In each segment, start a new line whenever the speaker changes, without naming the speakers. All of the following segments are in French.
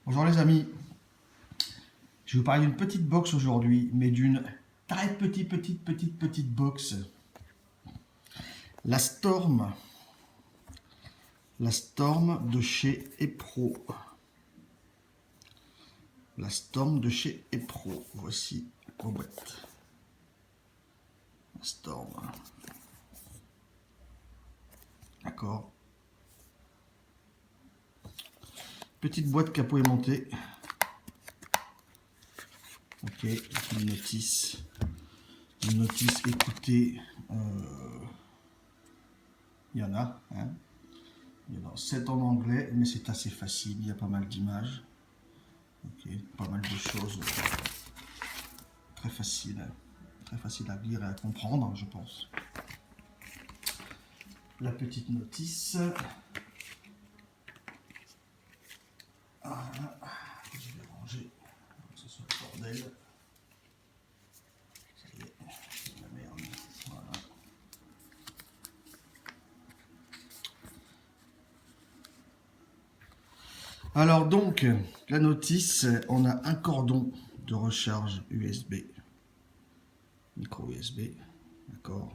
Bonjour les amis, je vais vous parler d'une petite box aujourd'hui, mais d'une très petite box. La Storm. La Storm de chez Epro. La Storm de chez Epro. Voici la boîte. La Storm. D'accord. Petite boîte capot aimanté. Ok, une notice. Une notice, écoutez, il y en a. Hein. Il y en a 7 en anglais, mais c'est assez facile, il y a pas mal d'images. Ok, pas mal de choses. Très facile à lire et à comprendre, je pense. La petite notice. Voilà. Je vais ranger, que ce soit le bordel. Ça y est, c'est la merde. Voilà. Alors donc, la notice, on a un cordon de recharge USB. Micro USB, d'accord.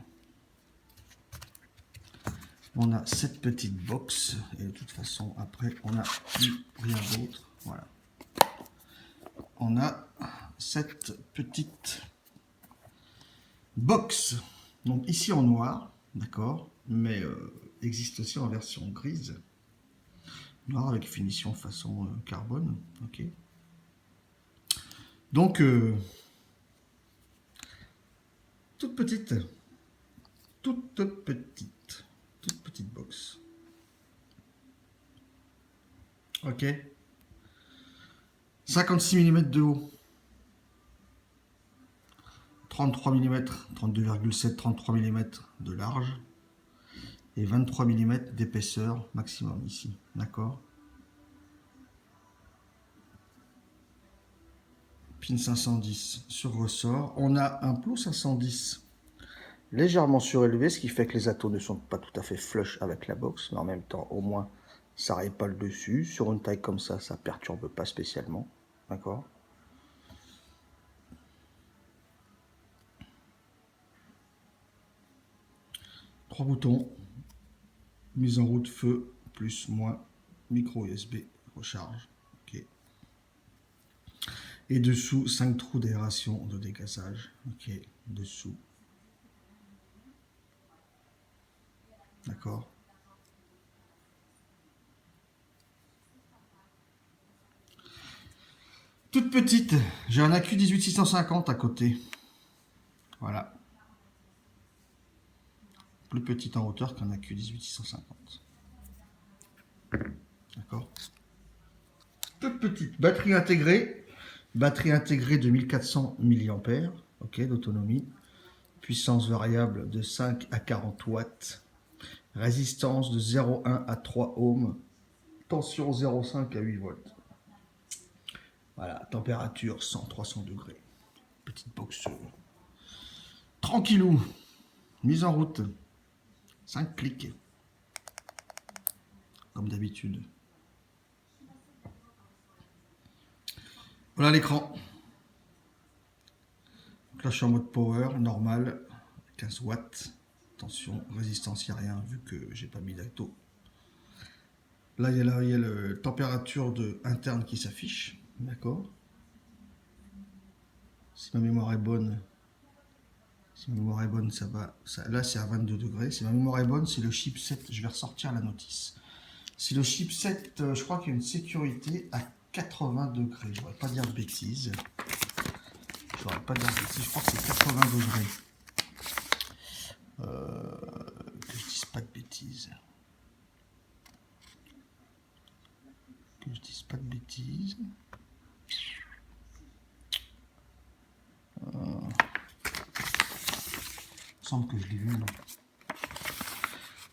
On a cette petite box et de toute façon après on n'a plus rien d'autre. Voilà. On a cette petite box. Donc ici en noir, d'accord, mais existe aussi en version grise. Noir avec finition façon carbone, ok. Donc toute petite box. Ok. 56 mm de haut. 33 mm, 32,7, 33 mm de large. Et 23 mm d'épaisseur maximum ici. D'accord. Pin 510 sur ressort. On a un plot 510 légèrement surélevé, ce qui fait que les atos ne sont pas tout à fait flush avec la box, mais en même temps, au moins, ça n'arrive pas le dessus. Sur une taille comme ça perturbe pas spécialement. D'accord. Trois boutons. Mise en route, feu, plus, moins, micro USB, recharge. Ok. Et dessous, 5 trous d'aération de dégazage. Ok, dessous. D'accord. Toute petite, j'ai un AQ 18650 à côté. Voilà. Plus petite en hauteur qu'un AQ 18650. D'accord. Toute petite. Batterie intégrée. Batterie intégrée de 1400 mAh. Ok, d'autonomie. Puissance variable de 5 à 40 watts. Résistance de 0,1 à 3 ohms. Tension 0,5 à 8 volts. Voilà, température 100-300 degrés. Petite box. Tranquillou. Mise en route. 5 clics. Comme d'habitude. Voilà l'écran. Donc là, je suis en mode power, normal. 15 watts. Attention, résistance, il n'y a rien vu que j'ai pas mis d'acto. Là, il y a la température interne qui s'affiche. D'accord. Si ma mémoire est bonne, ça va. Là, c'est à 22 degrés. Si ma mémoire est bonne, c'est le chipset. Je vais ressortir la notice. Si le chipset, je crois qu'il y a une sécurité à 80 degrés. Je ne voudrais pas dire de bêtises. Je crois que c'est 80 degrés. Que je dise pas de bêtises. Que je dise pas de bêtises. Il me semble que je l'ai vu, non.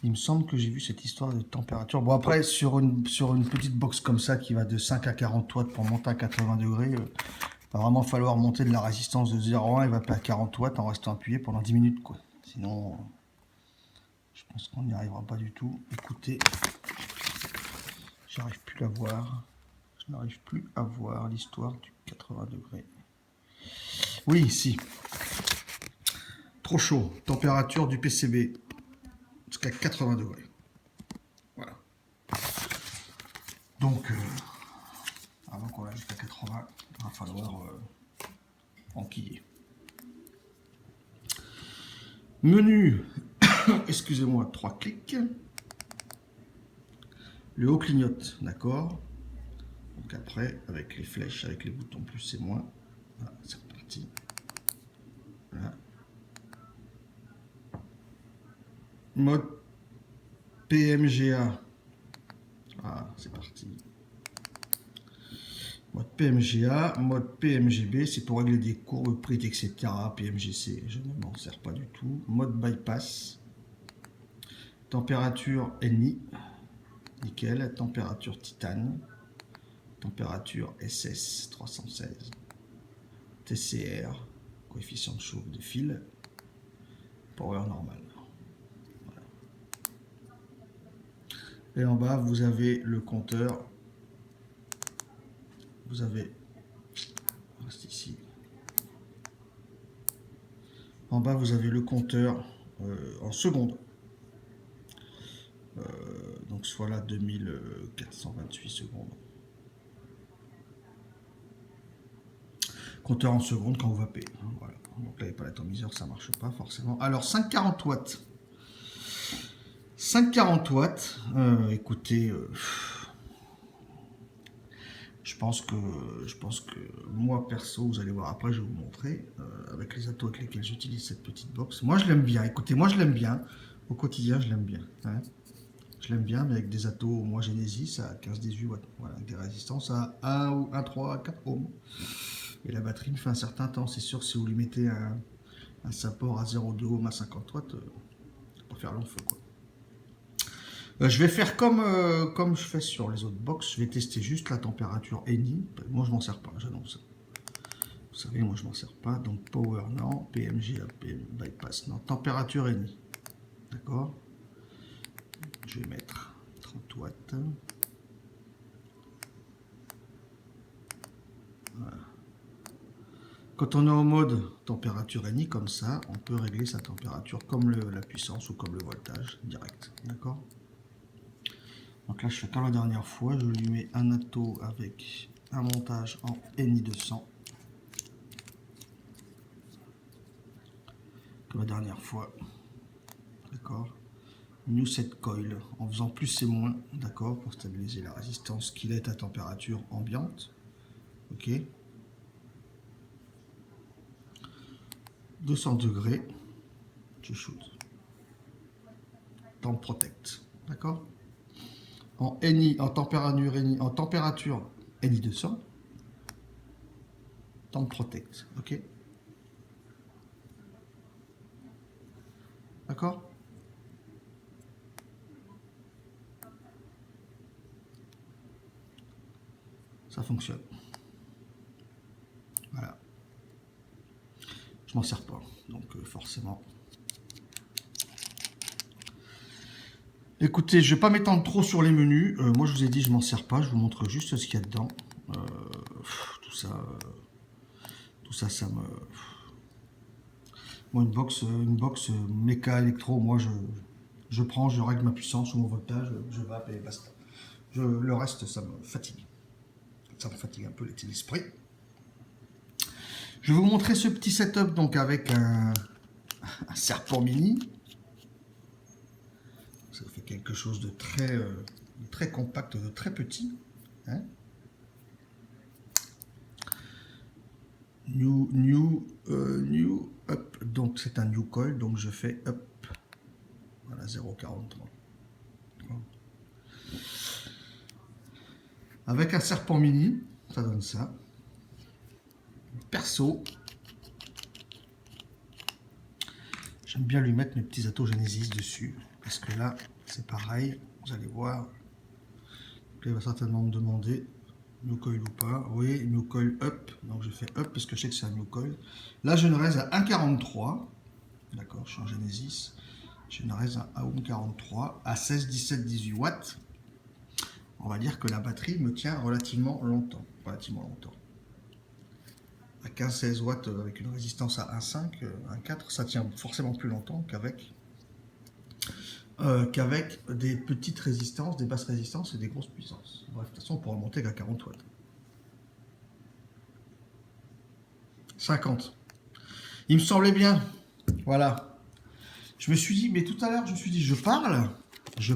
Il me semble que j'ai vu cette histoire de température. Bon, après, sur une petite box comme ça qui va de 5 à 40 watts pour monter à 80 degrés, il va vraiment falloir monter de la résistance de 0,1 et va pas à 40 watts en restant appuyé pendant 10 minutes, quoi. Sinon, je pense qu'on n'y arrivera pas du tout. Écoutez, j'arrive plus à voir. Je n'arrive plus à voir l'histoire du 80 degrés. Oui, ici. Trop chaud. Température du PCB jusqu'à 80 degrés. Voilà. Donc, avant qu'on aille jusqu'à 80, il va falloir enquiller. Menu, excusez-moi, 3 clics. Le haut clignote, d'accord. Donc après, avec les flèches, avec les boutons plus et moins, voilà, c'est reparti. Voilà. Mode PMGA. Voilà, c'est parti. Mode PMGA, mode PMGB, c'est pour régler des courbes, prix, etc. PMGC, je ne m'en sers pas du tout. Mode bypass. Température NI. Nickel. Température titane. Température SS 316. TCR. Coefficient de chauffe de fil. Power normal. Voilà. Et en bas, vous avez le compteur. Vous avez, reste ici. En bas, vous avez le compteur en secondes. Donc soit là 2428 secondes. Compteur en secondes quand on va payer. Voilà. Donc là, il n'y a pas l'atomiseur, ça ne marche pas forcément. Alors 540 watts. 540 watts. Écoutez, je pense que moi perso, vous allez voir après, je vais vous montrer avec les atos avec lesquels j'utilise cette petite box. Moi, je l'aime bien. Écoutez, moi, je l'aime bien. Au quotidien, je l'aime bien. Hein. Je l'aime bien, mais avec des atos, moi Genesis à 15-18 watts. Voilà, avec des résistances à 1 ou 1,3 à 4 ohms. Et la batterie me fait un certain temps. C'est sûr, si vous lui mettez un support à 0,2 ohms à 50 watts, ça va pas faire long feu, quoi. Je vais faire comme je fais sur les autres box. Je vais tester juste la température NI. Moi, je m'en sers pas, j'annonce. Vous savez, moi, je m'en sers pas. Donc, power, non. PMG, bypass, non. Température NI. D'accord. Je vais mettre 30 watts. Voilà. Quand on est en mode température NI comme ça, on peut régler sa température comme la puissance ou comme le voltage direct. D'accord. Donc là, je fais comme la dernière fois. Je lui mets un ato avec un montage en NI 200. Comme la dernière fois. D'accord. New set coil en faisant plus et moins, d'accord, pour stabiliser la résistance qu'il est à température ambiante. Ok. 200 degrés. Je shoot. Temp protect. D'accord. En NI, en température NI 200. Temp protect. Ok. D'accord. Ça fonctionne. Voilà. Je m'en sers pas, donc forcément. Écoutez, je vais pas m'étendre trop sur les menus. Moi, je vous ai dit, je m'en sers pas. Je vous montre juste ce qu'il y a dedans. Tout ça, ça me. Moi, une box méca électro. Moi, je prends, je règle ma puissance ou mon voltage, je vape et basta. Le reste, ça me fatigue. Ça me fatigue un peu l'esprit. Je vais vous montrer ce petit setup donc avec un serpent mini. Ça fait quelque chose de très compact, de très petit. Hein. New up. Donc c'est un new coil, donc je fais up. Voilà, 0,43. Avec un serpent mini, ça donne ça. Perso, j'aime bien lui mettre mes petits atos Genesis dessus. Parce que là, c'est pareil. Vous allez voir. Il va certainement me demander new coil ou pas. Oui, new coil up. Donc je fais up parce que je sais que c'est un new coil. Là, je ne reste à 1,43. D'accord, je suis en Genesis. Je ne reste à 1,43 à 16, 17, 18 watts. on va dire que la batterie me tient relativement longtemps. Relativement longtemps. À 15-16 watts avec une résistance à 1,5, 1,4, ça tient forcément plus longtemps qu'avec des petites résistances, des basses résistances et des grosses puissances. Bref, de toute façon, on pourra monter qu'à 40 watts. 50. Il me semblait bien. Voilà. Je me suis dit, mais tout à l'heure, je me suis dit, je parle. Je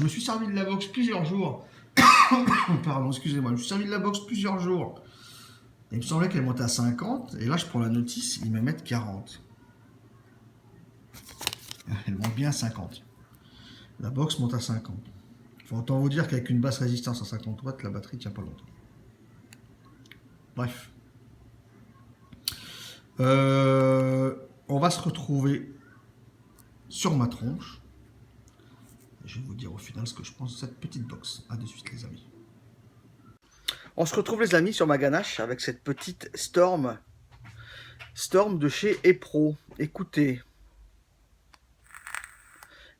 me suis servi de la box plusieurs jours. Pardon, excusez-moi. Je me suis servi de la box plusieurs jours. Il me semblait qu'elle montait à 50. Et là, je prends la notice, ils me mettent 40. Elle monte bien à 50. La box monte à 50. Faut autant vous dire qu'avec une basse résistance à 50 watts, la batterie tient pas longtemps. Bref. On va se retrouver sur ma tronche. Je vais vous dire au final ce que je pense de cette petite box. A de suite les amis. On se retrouve les amis sur ma ganache avec cette petite Storm de chez Epro. Écoutez,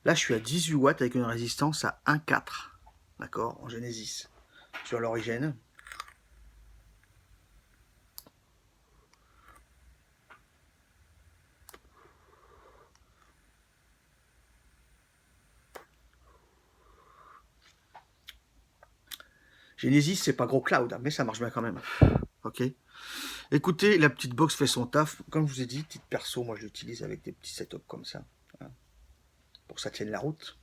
là je suis à 18 watts avec une résistance à 1,4. D'accord, en Genesis. Sur l'origine. Genesis, c'est pas gros cloud, mais ça marche bien quand même. Ok. Écoutez, la petite box fait son taf. Comme je vous ai dit, petite perso, moi je l'utilise avec des petits setups comme ça. Hein, pour que ça tienne la route.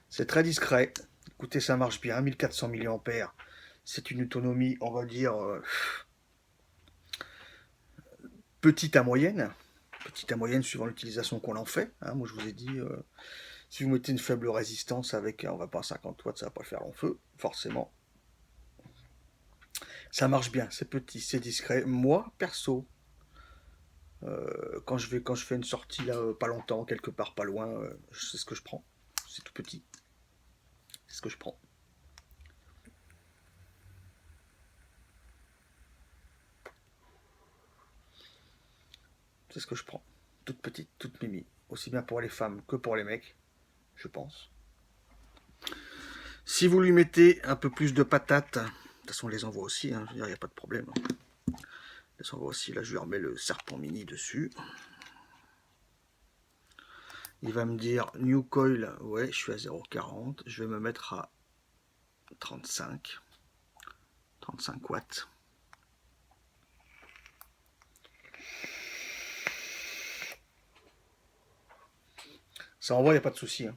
C'est très discret. Écoutez, ça marche bien. 1400 mAh. C'est une autonomie, on va dire, petite à moyenne. Petite à moyenne suivant l'utilisation qu'on en fait. Hein, moi je vous ai dit, si vous mettez une faible résistance avec, on va pas 50 watts, ça va pas le faire long feu, forcément. Ça marche bien, c'est petit, c'est discret. Moi, perso, quand je fais une sortie là, pas longtemps, quelque part pas loin, c'est ce que je prends. C'est tout petit. C'est ce que je prends. C'est ce que je prends. Toute petite, toute mimi. Aussi bien pour les femmes que pour les mecs, je pense. Si vous lui mettez un peu plus de patates, de toute façon on les envoie aussi, hein, je veux dire, il n'y a pas de problème. On les envoie aussi, là je lui remets le serpent mini dessus. Il va me dire New Coil, ouais je suis à 0,40, je vais me mettre à 35 watts. Ça envoie, il n'y a pas de souci. Hein.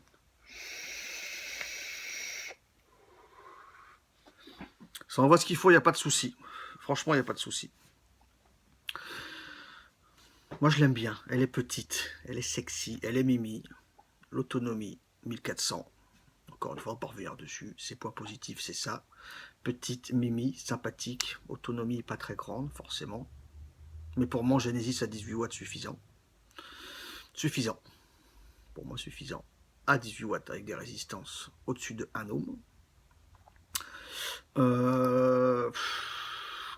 Ça envoie ce qu'il faut, il n'y a pas de souci. Franchement, il n'y a pas de souci. Moi, je l'aime bien. Elle est petite, elle est sexy, elle est mimi. L'autonomie, 1400. Encore une fois, on peut revenir dessus. Ses points positifs, c'est ça. Petite, mimi, sympathique. Autonomie pas très grande, forcément. Mais pour moi, Genesis à 18 watts, suffisant. Suffisant. Pour moi, suffisant. À 18 watts, avec des résistances au-dessus de 1 ohm.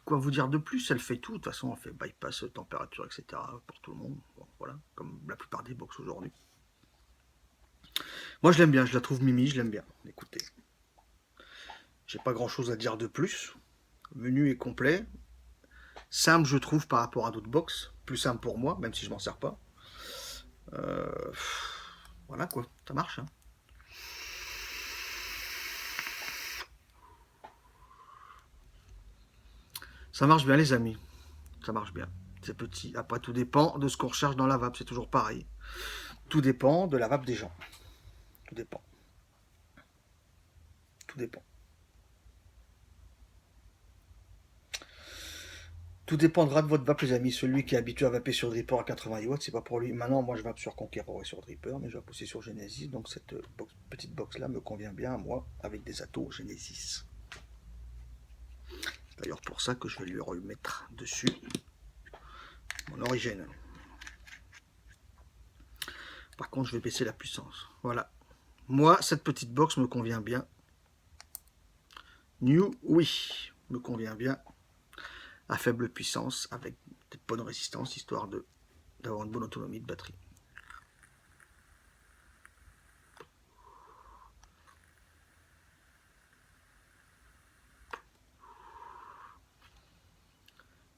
Quoi vous dire de plus? Elle fait tout. De toute façon, elle fait bypass, température, etc. pour tout le monde. Bon, voilà, comme la plupart des box aujourd'hui. Moi, je l'aime bien. Je la trouve mimi. Je l'aime bien. Écoutez, j'ai pas grand-chose à dire de plus. Le menu est complet. Simple, je trouve, par rapport à d'autres box. Plus simple pour moi, même si je m'en sers pas. Voilà quoi, ça marche. Hein. Ça marche bien les amis, ça marche bien. C'est petit. Après tout dépend de ce qu'on recherche dans la vape, c'est toujours pareil. Tout dépend de la vape des gens. Tout dépend. Tout dépend. Tout dépendra de votre vape les amis. Celui qui est habitué à vaper sur Dripper à 80 watts, c'est pas pour lui. Maintenant moi je vape sur Conqueror et sur Dripper, mais je vape aussi sur Genesis. Donc cette petite box là me convient bien à moi avec des atos Genesis. D'ailleurs pour ça que je vais lui remettre dessus mon origine. Par contre je vais baisser la puissance. Voilà. Moi cette petite box me convient bien. New, oui, me convient bien. à faible puissance avec des bonnes résistances, histoire d'avoir une bonne autonomie de batterie.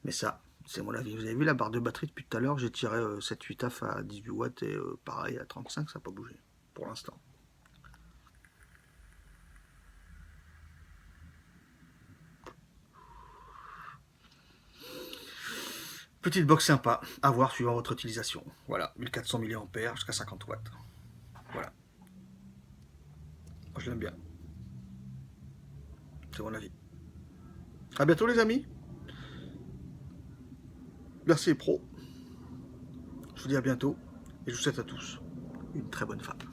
Mais ça, c'est mon avis. Vous avez vu la barre de batterie depuis tout à l'heure, j'ai tiré 7-8 AF à 18 watts et pareil à 35, ça n'a pas bougé pour l'instant. Petite box sympa, à voir suivant votre utilisation. Voilà, 1400 mAh jusqu'à 50 watts. Voilà. Moi je l'aime bien. C'est mon avis. A bientôt les amis. Merci les pros. Je vous dis à bientôt et je vous souhaite à tous une très bonne femme.